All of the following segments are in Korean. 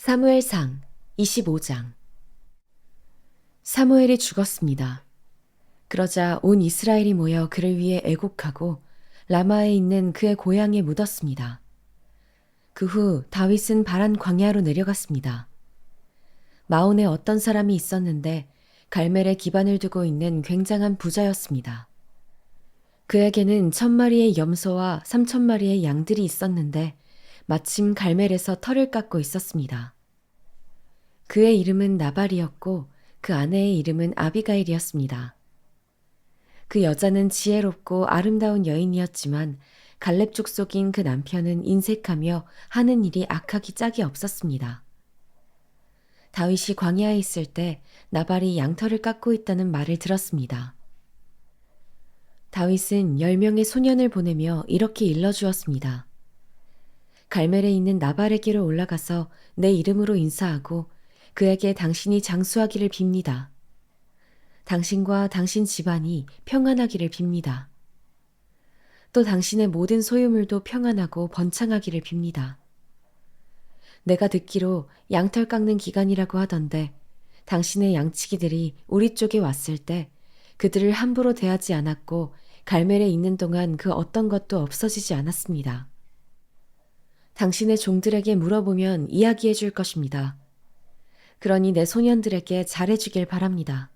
사무엘상 25장. 사무엘이 죽었습니다. 그러자 온 이스라엘이 모여 그를 위해 애곡하고 라마에 있는 그의 고향에 묻었습니다. 그 후 다윗은 바란 광야로 내려갔습니다. 마온에 어떤 사람이 있었는데 갈멜에 기반을 두고 있는 굉장한 부자였습니다. 그에게는 1,000마리의 염소와 3,000마리의 양들이 있었는데 마침 갈멜에서 털을 깎고 있었습니다. 그의 이름은 나발이었고 그 아내의 이름은 아비가일이었습니다. 그 여자는 지혜롭고 아름다운 여인이었지만 갈렙 족속인 그 남편은 인색하며 하는 일이 악하기 짝이 없었습니다. 다윗이 광야에 있을 때 나발이 양털을 깎고 있다는 말을 들었습니다. 다윗은 10명의 소년을 보내며 이렇게 일러주었습니다. 갈멜에 있는 나발에게로 올라가서 내 이름으로 인사하고 그에게 당신이 장수하기를 빕니다. 당신과 당신 집안이 평안하기를 빕니다. 또 당신의 모든 소유물도 평안하고 번창하기를 빕니다. 내가 듣기로 양털 깎는 기간이라고 하던데 당신의 양치기들이 우리 쪽에 왔을 때 그들을 함부로 대하지 않았고 갈멜에 있는 동안 그 어떤 것도 없어지지 않았습니다. 당신의 종들에게 물어보면 이야기해 줄 것입니다. 그러니 내 소년들에게 잘해주길 바랍니다.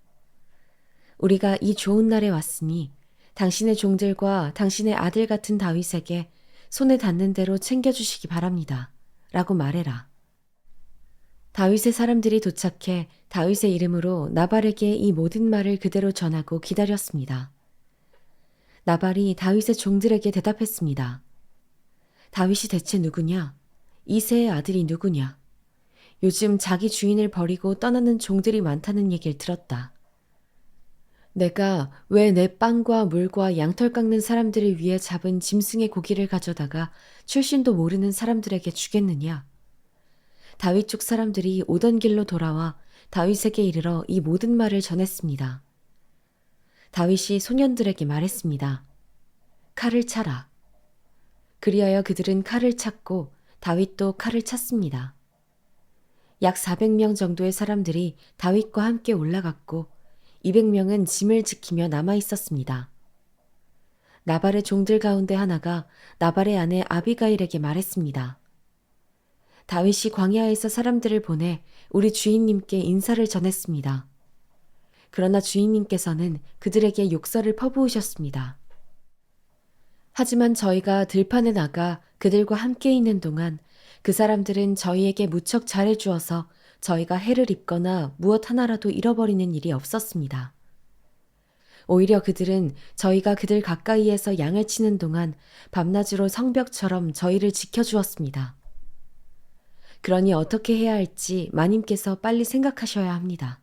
우리가 이 좋은 날에 왔으니 당신의 종들과 당신의 아들 같은 다윗에게 손에 닿는 대로 챙겨주시기 바랍니다. 라고 말해라. 다윗의 사람들이 도착해 다윗의 이름으로 나발에게 이 모든 말을 그대로 전하고 기다렸습니다. 나발이 다윗의 종들에게 대답했습니다. 다윗이 대체 누구냐? 이새의 아들이 누구냐? 요즘 자기 주인을 버리고 떠나는 종들이 많다는 얘기를 들었다. 내가 왜 내 빵과 물과 양털 깎는 사람들을 위해 잡은 짐승의 고기를 가져다가 출신도 모르는 사람들에게 주겠느냐? 다윗 쪽 사람들이 오던 길로 돌아와 다윗에게 이르러 이 모든 말을 전했습니다. 다윗이 소년들에게 말했습니다. 칼을 차라. 그리하여 그들은 칼을 찼고 다윗도 칼을 찼습니다. 약 400명 정도의 사람들이 다윗과 함께 올라갔고 200명은 짐을 지키며 남아 있었습니다. 나발의 종들 가운데 하나가 나발의 아내 아비가일에게 말했습니다. 다윗이 광야에서 사람들을 보내 우리 주인님께 인사를 전했습니다. 그러나 주인님께서는 그들에게 욕설을 퍼부으셨습니다. 하지만 저희가 들판에 나가 그들과 함께 있는 동안 그 사람들은 저희에게 무척 잘해주어서 저희가 해를 입거나 무엇 하나라도 잃어버리는 일이 없었습니다. 오히려 그들은 저희가 그들 가까이에서 양을 치는 동안 밤낮으로 성벽처럼 저희를 지켜주었습니다. 그러니 어떻게 해야 할지 마님께서 빨리 생각하셔야 합니다.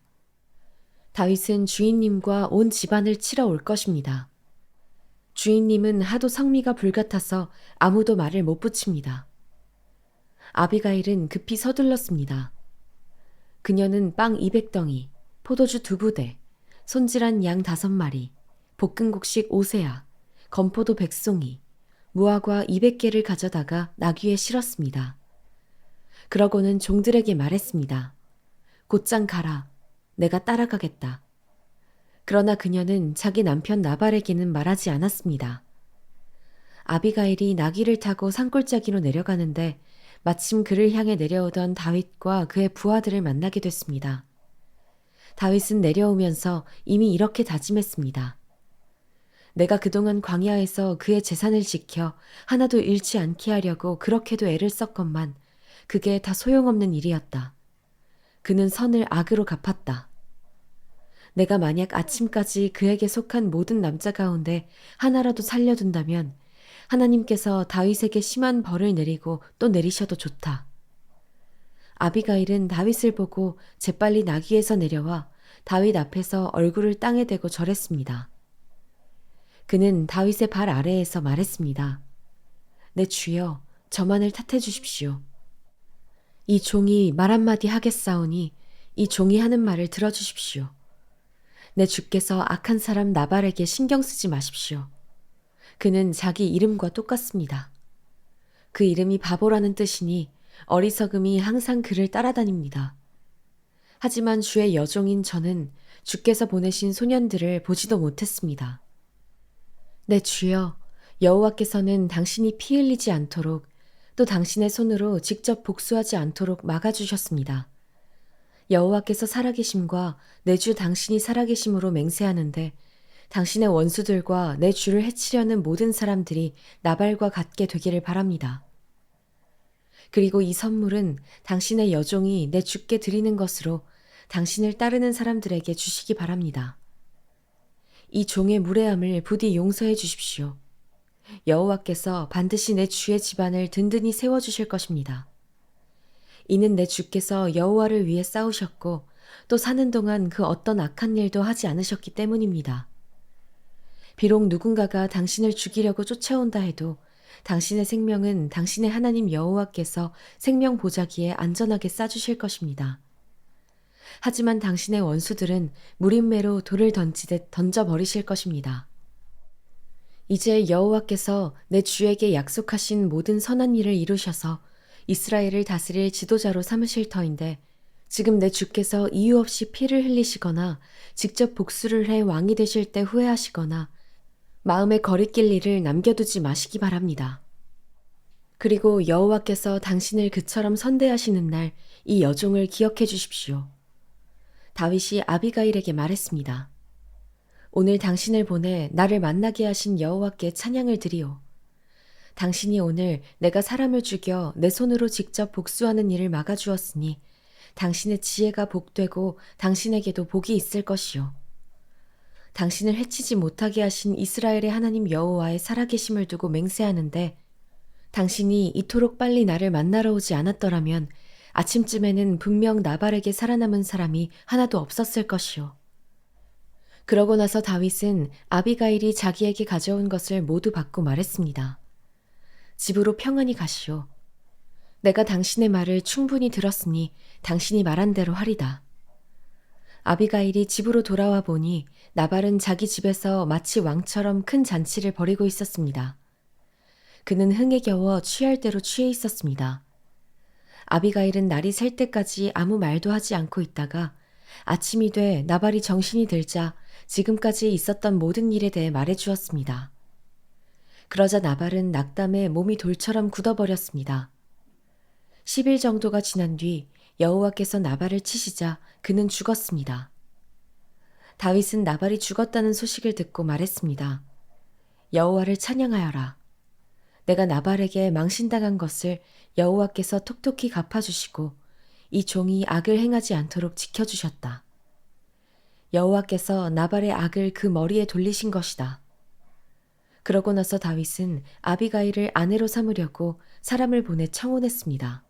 다윗은 주인님과 온 집안을 치러 올 것입니다. 주인님은 하도 성미가 불같아서 아무도 말을 못 붙입니다. 아비가일은 급히 서둘렀습니다. 그녀는 빵 200덩이, 포도주 2부대, 손질한 양 5마리, 볶은곡식 5세야, 건포도 100송이, 무화과 200개를 가져다가 나귀에 실었습니다. 그러고는 종들에게 말했습니다. 곧장 가라. 내가 따라가겠다. 그러나 그녀는 자기 남편 나발에게는 말하지 않았습니다. 아비가일이 나귀를 타고 산골짜기로 내려가는데 마침 그를 향해 내려오던 다윗과 그의 부하들을 만나게 됐습니다. 다윗은 내려오면서 이미 이렇게 다짐했습니다. 내가 그동안 광야에서 그의 재산을 지켜 하나도 잃지 않게 하려고 그렇게도 애를 썼건만 그게 다 소용없는 일이었다. 그는 선을 악으로 갚았다. 내가 만약 아침까지 그에게 속한 모든 남자 가운데 하나라도 살려둔다면 하나님께서 다윗에게 심한 벌을 내리고 또 내리셔도 좋다. 아비가일은 다윗을 보고 재빨리 나귀에서 내려와 다윗 앞에서 얼굴을 땅에 대고 절했습니다. 그는 다윗의 발 아래에서 말했습니다. 내 주여, 저만을 탓해 주십시오. 이 종이 말 한마디 하겠사오니 이 종이 하는 말을 들어주십시오. 내 주께서 악한 사람 나발에게 신경 쓰지 마십시오. 그는 자기 이름과 똑같습니다. 그 이름이 바보라는 뜻이니 어리석음이 항상 그를 따라다닙니다. 하지만 주의 여종인 저는 주께서 보내신 소년들을 보지도 못했습니다. 내 주여, 여호와께서는 당신이 피 흘리지 않도록 또 당신의 손으로 직접 복수하지 않도록 막아주셨습니다. 여호와께서 살아계심과 내 주 당신이 살아계심으로 맹세하는데 당신의 원수들과 내 주를 해치려는 모든 사람들이 나발과 같게 되기를 바랍니다. 그리고 이 선물은 당신의 여종이 내 주께 드리는 것으로 당신을 따르는 사람들에게 주시기 바랍니다. 이 종의 무례함을 부디 용서해 주십시오. 여호와께서 반드시 내 주의 집안을 든든히 세워주실 것입니다. 이는 내 주께서 여호와를 위해 싸우셨고 또 사는 동안 그 어떤 악한 일도 하지 않으셨기 때문입니다. 비록 누군가가 당신을 죽이려고 쫓아온다 해도 당신의 생명은 당신의 하나님 여호와께서 생명 보자기에 안전하게 싸주실 것입니다. 하지만 당신의 원수들은 무림매로 돌을 던지듯 던져버리실 것입니다. 이제 여호와께서 내 주에게 약속하신 모든 선한 일을 이루셔서 이스라엘을 다스릴 지도자로 삼으실 터인데 지금 내 주께서 이유 없이 피를 흘리시거나 직접 복수를 해 왕이 되실 때 후회하시거나 마음에 거리낄 일을 남겨두지 마시기 바랍니다. 그리고 여호와께서 당신을 그처럼 선대하시는 날 이 여종을 기억해 주십시오. 다윗이 아비가일에게 말했습니다. 오늘 당신을 보내 나를 만나게 하신 여호와께 찬양을 드리오. 당신이 오늘 내가 사람을 죽여 내 손으로 직접 복수하는 일을 막아주었으니 당신의 지혜가 복되고 당신에게도 복이 있을 것이요. 당신을 해치지 못하게 하신 이스라엘의 하나님 여호와의 살아계심을 두고 맹세하는데 당신이 이토록 빨리 나를 만나러 오지 않았더라면 아침쯤에는 분명 나발에게 살아남은 사람이 하나도 없었을 것이요. 그러고 나서 다윗은 아비가일이 자기에게 가져온 것을 모두 받고 말했습니다. 집으로 평안히 가시오. 내가 당신의 말을 충분히 들었으니 당신이 말한 대로 하리다. 아비가일이 집으로 돌아와 보니 나발은 자기 집에서 마치 왕처럼 큰 잔치를 벌이고 있었습니다. 그는 흥에 겨워 취할 대로 취해 있었습니다. 아비가일은 날이 셀 때까지 아무 말도 하지 않고 있다가 아침이 돼 나발이 정신이 들자 지금까지 있었던 모든 일에 대해 말해주었습니다. 그러자 나발은 낙담에 몸이 돌처럼 굳어버렸습니다. 10일 정도가 지난 뒤 여호와께서 나발을 치시자 그는 죽었습니다. 다윗은 나발이 죽었다는 소식을 듣고 말했습니다. 여호와를 찬양하여라. 내가 나발에게 망신당한 것을 여호와께서 톡톡히 갚아주시고 이 종이 악을 행하지 않도록 지켜주셨다. 여호와께서 나발의 악을 그 머리에 돌리신 것이다. 그러고 나서 다윗은 아비가일을 아내로 삼으려고 사람을 보내 청혼했습니다.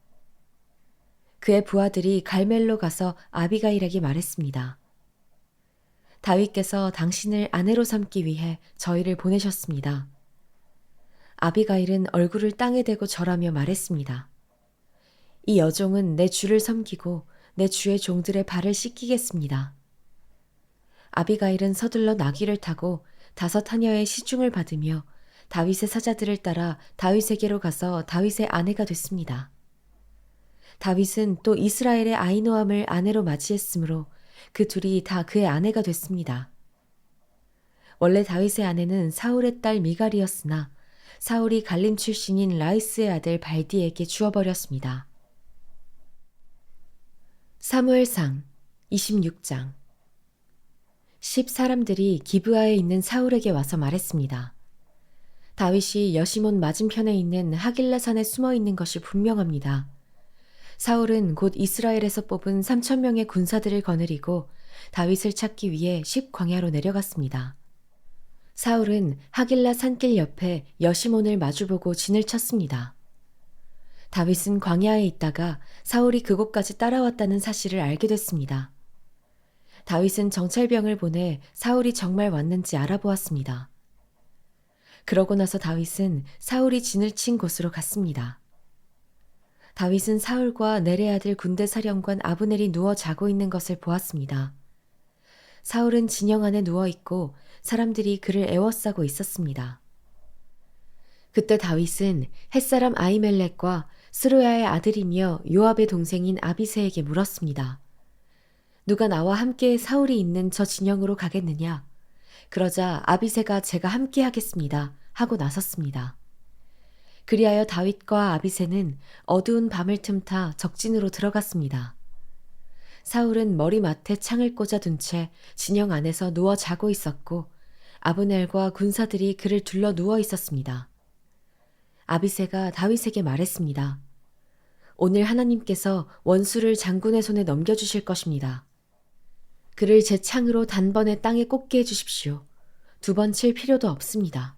그의 부하들이 갈멜로 가서 아비가일에게 말했습니다. 다윗께서 당신을 아내로 삼기 위해 저희를 보내셨습니다. 아비가일은 얼굴을 땅에 대고 절하며 말했습니다. 이 여종은 내 주를 섬기고 내 주의 종들의 발을 씻기겠습니다. 아비가일은 서둘러 나귀를 타고 5 하녀의 시중을 받으며 다윗의 사자들을 따라 다윗에게로 가서 다윗의 아내가 됐습니다. 다윗은 또 이스라엘의 아히노함을 아내로 맞이했으므로 그 둘이 다 그의 아내가 됐습니다. 원래 다윗의 아내는 사울의 딸 미갈이었으나 사울이 갈림 출신인 라이스의 아들 발디에게 주어버렸습니다. 사무엘상 26장 10 사람들이 기브아에 있는 사울에게 와서 말했습니다. 다윗이 여시몬 맞은편에 있는 하길라산에 숨어 있는 것이 분명합니다. 사울은 곧 이스라엘에서 뽑은 3,000명의 군사들을 거느리고 다윗을 찾기 위해 10 광야로 내려갔습니다. 사울은 하길라 산길 옆에 여시몬을 마주보고 진을 쳤습니다. 다윗은 광야에 있다가 사울이 그곳까지 따라왔다는 사실을 알게 됐습니다. 다윗은 정찰병을 보내 사울이 정말 왔는지 알아보았습니다. 그러고 나서 다윗은 사울이 진을 친 곳으로 갔습니다. 다윗은 사울과 넬의 아들 군대 사령관 아브넬이 누워 자고 있는 것을 보았습니다. 사울은 진영 안에 누워 있고 사람들이 그를 애워싸고 있었습니다. 그때 다윗은 햇사람 아히멜렉과 스루야의 아들이며 요압의 동생인 아비새에게 물었습니다. 누가 나와 함께 사울이 있는 저 진영으로 가겠느냐? 그러자 아비새가 제가 함께 하겠습니다 하고 나섰습니다. 그리하여 다윗과 아비새는 어두운 밤을 틈타 적진으로 들어갔습니다. 사울은 머리맡에 창을 꽂아둔 채 진영 안에서 누워 자고 있었고 아브넬과 군사들이 그를 둘러 누워 있었습니다. 아비새가 다윗에게 말했습니다. 오늘 하나님께서 원수를 장군의 손에 넘겨주실 것입니다. 그를 제 창으로 단번에 땅에 꽂게 해주십시오. 2번 칠 필요도 없습니다.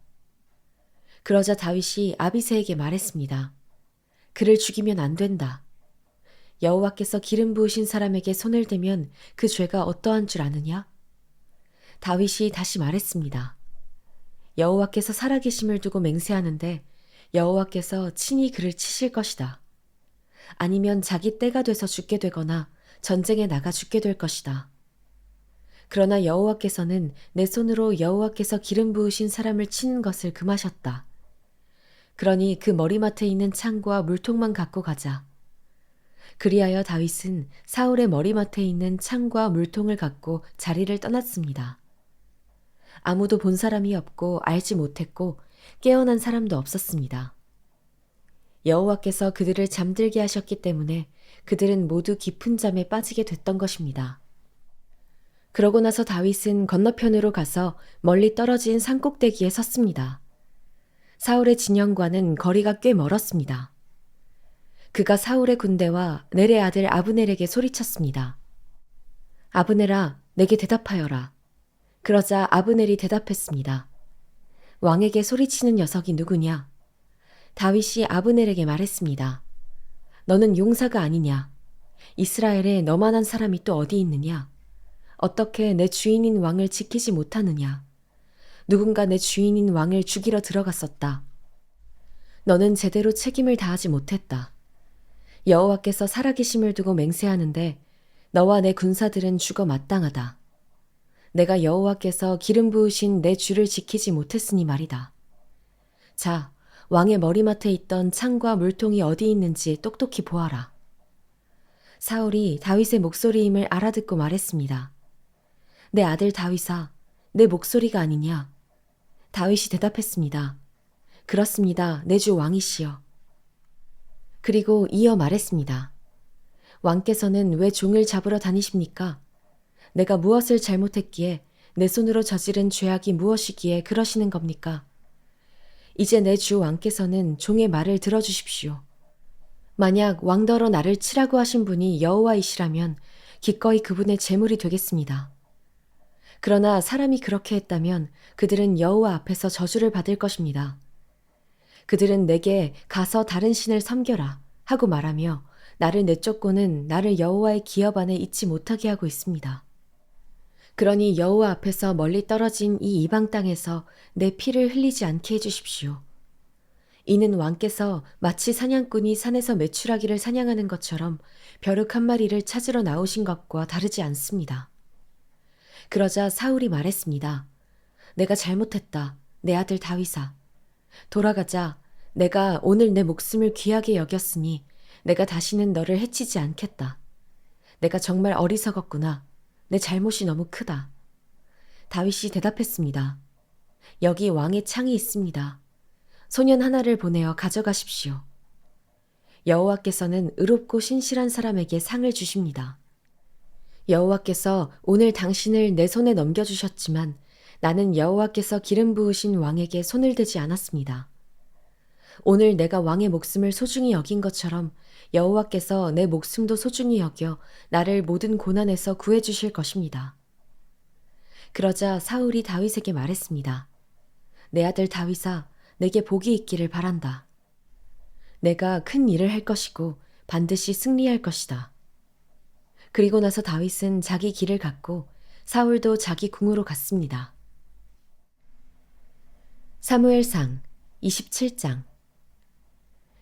그러자 다윗이 아비새에게 말했습니다. 그를 죽이면 안 된다. 여호와께서 기름 부으신 사람에게 손을 대면 그 죄가 어떠한 줄 아느냐? 다윗이 다시 말했습니다. 여호와께서 살아계심을 두고 맹세하는데 여호와께서 친히 그를 치실 것이다. 아니면 자기 때가 돼서 죽게 되거나 전쟁에 나가 죽게 될 것이다. 그러나 여호와께서는 내 손으로 여호와께서 기름 부으신 사람을 치는 것을 금하셨다. 그러니 그 머리맡에 있는 창과 물통만 갖고 가자. 그리하여 다윗은 사울의 머리맡에 있는 창과 물통을 갖고 자리를 떠났습니다. 아무도 본 사람이 없고 알지 못했고 깨어난 사람도 없었습니다. 여호와께서 그들을 잠들게 하셨기 때문에 그들은 모두 깊은 잠에 빠지게 됐던 것입니다. 그러고 나서 다윗은 건너편으로 가서 멀리 떨어진 산꼭대기에 섰습니다. 사울의 진영과는 거리가 꽤 멀었습니다. 그가 사울의 군대와 넬의 아들 아브넬에게 소리쳤습니다. 아브넬아, 내게 대답하여라. 그러자 아브넬이 대답했습니다. 왕에게 소리치는 녀석이 누구냐? 다윗이 아브넬에게 말했습니다. 너는 용사가 아니냐? 이스라엘에 너만한 사람이 또 어디 있느냐? 어떻게 내 주인인 왕을 지키지 못하느냐? 누군가 내 주인인 왕을 죽이러 들어갔었다. 너는 제대로 책임을 다하지 못했다. 여호와께서 살아계심을 두고 맹세하는데 너와 내 군사들은 죽어 마땅하다. 내가 여호와께서 기름 부으신 내 주를 지키지 못했으니 말이다. 자, 왕의 머리맡에 있던 창과 물통이 어디 있는지 똑똑히 보아라. 사울이 다윗의 목소리임을 알아듣고 말했습니다. 내 아들 다윗아, 내 목소리가 아니냐? 다윗이 대답했습니다. 그렇습니다. 내 주 왕이시여. 그리고 이어 말했습니다. 왕께서는 왜 종을 잡으러 다니십니까? 내가 무엇을 잘못했기에 내 손으로 저지른 죄악이 무엇이기에 그러시는 겁니까? 이제 내 주 왕께서는 종의 말을 들어주십시오. 만약 왕더러 나를 치라고 하신 분이 여호와이시라면 기꺼이 그분의 제물이 되겠습니다. 그러나 사람이 그렇게 했다면 그들은 여호와 앞에서 저주를 받을 것입니다. 그들은 내게 가서 다른 신을 섬겨라 하고 말하며 나를 내쫓고는 나를 여호와의 기업 안에 있지 못하게 하고 있습니다. 그러니 여호와 앞에서 멀리 떨어진 이 이방 땅에서 내 피를 흘리지 않게 해주십시오. 이는 왕께서 마치 사냥꾼이 산에서 메추라기를 사냥하는 것처럼 벼룩 한 마리를 찾으러 나오신 것과 다르지 않습니다. 그러자 사울이 말했습니다. 내가 잘못했다. 내 아들 다윗아. 돌아가자. 내가 오늘 내 목숨을 귀하게 여겼으니 내가 다시는 너를 해치지 않겠다. 내가 정말 어리석었구나. 내 잘못이 너무 크다. 다윗이 대답했습니다. 여기 왕의 창이 있습니다. 소년 하나를 보내어 가져가십시오. 여호와께서는 의롭고 신실한 사람에게 상을 주십니다. 여호와께서 오늘 당신을 내 손에 넘겨주셨지만 나는 여호와께서 기름 부으신 왕에게 손을 대지 않았습니다. 오늘 내가 왕의 목숨을 소중히 여긴 것처럼 여호와께서 내 목숨도 소중히 여겨 나를 모든 고난에서 구해주실 것입니다. 그러자 사울이 다윗에게 말했습니다. 내 아들 다윗아, 내게 복이 있기를 바란다. 내가 큰 일을 할 것이고 반드시 승리할 것이다. 그리고 나서 다윗은 자기 길을 갔고 사울도 자기 궁으로 갔습니다. 사무엘상 27장.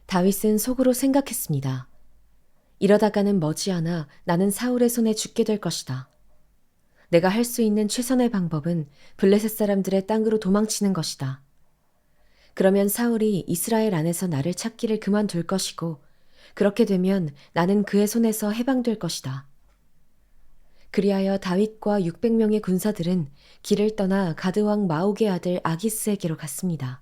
다윗은 속으로 생각했습니다. 이러다가는 머지않아 나는 사울의 손에 죽게 될 것이다. 내가 할 수 있는 최선의 방법은 블레셋 사람들의 땅으로 도망치는 것이다. 그러면 사울이 이스라엘 안에서 나를 찾기를 그만둘 것이고 그렇게 되면 나는 그의 손에서 해방될 것이다. 그리하여 다윗과 600명의 군사들은 길을 떠나 가드 왕 마옥의 아들 아기스에게로 갔습니다.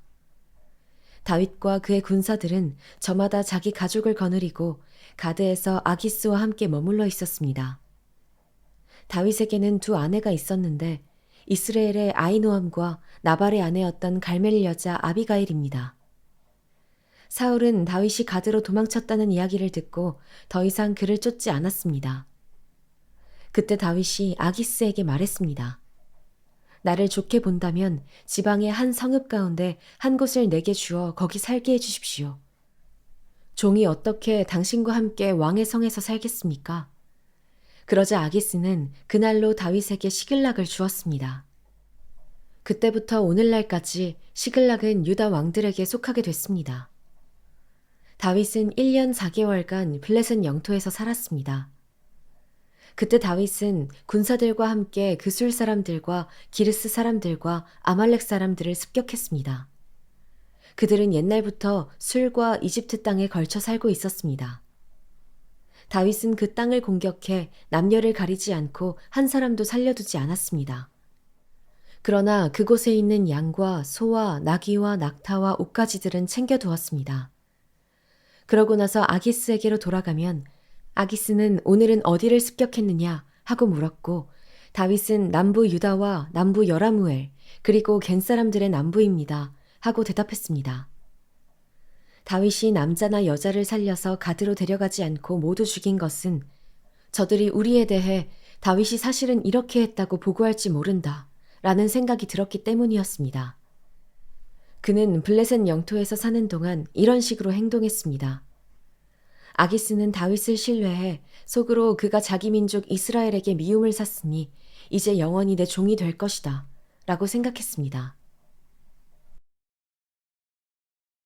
다윗과 그의 군사들은 저마다 자기 가족을 거느리고 가드에서 아기스와 함께 머물러 있었습니다. 다윗에게는 두 아내가 있었는데 이스라엘의 아히노암과 나발의 아내였던 갈멜 여자 아비가일입니다. 사울은 다윗이 가드로 도망쳤다는 이야기를 듣고 더 이상 그를 쫓지 않았습니다. 그때 다윗이 아기스에게 말했습니다. 나를 좋게 본다면 지방의 한 성읍 가운데 한 곳을 내게 주어 거기 살게 해주십시오. 종이 어떻게 당신과 함께 왕의 성에서 살겠습니까? 그러자 아기스는 그날로 다윗에게 시글락을 주었습니다. 그때부터 오늘날까지 시글락은 유다 왕들에게 속하게 됐습니다. 다윗은 1년 4개월간 블레셋 영토에서 살았습니다. 그때 다윗은 군사들과 함께 그술 사람들과 기르스 사람들과 아말렉 사람들을 습격했습니다. 그들은 옛날부터 술과 이집트 땅에 걸쳐 살고 있었습니다. 다윗은 그 땅을 공격해 남녀를 가리지 않고 한 사람도 살려두지 않았습니다. 그러나 그곳에 있는 양과 소와 나귀와 낙타와 옷가지들은 챙겨두었습니다. 그러고 나서 아기스에게로 돌아가면 아기스는 오늘은 어디를 습격했느냐 하고 물었고 다윗은 남부 유다와 남부 여라무엘 그리고 겐 사람들의 남부입니다 하고 대답했습니다. 다윗이 남자나 여자를 살려서 가드로 데려가지 않고 모두 죽인 것은 저들이 우리에 대해 다윗이 사실은 이렇게 했다고 보고할지 모른다 라는 생각이 들었기 때문이었습니다. 그는 블레셋 영토에서 사는 동안 이런 식으로 행동했습니다. 아기스는 다윗을 신뢰해 속으로 그가 자기 민족 이스라엘에게 미움을 샀으니 이제 영원히 내 종이 될 것이다 라고 생각했습니다.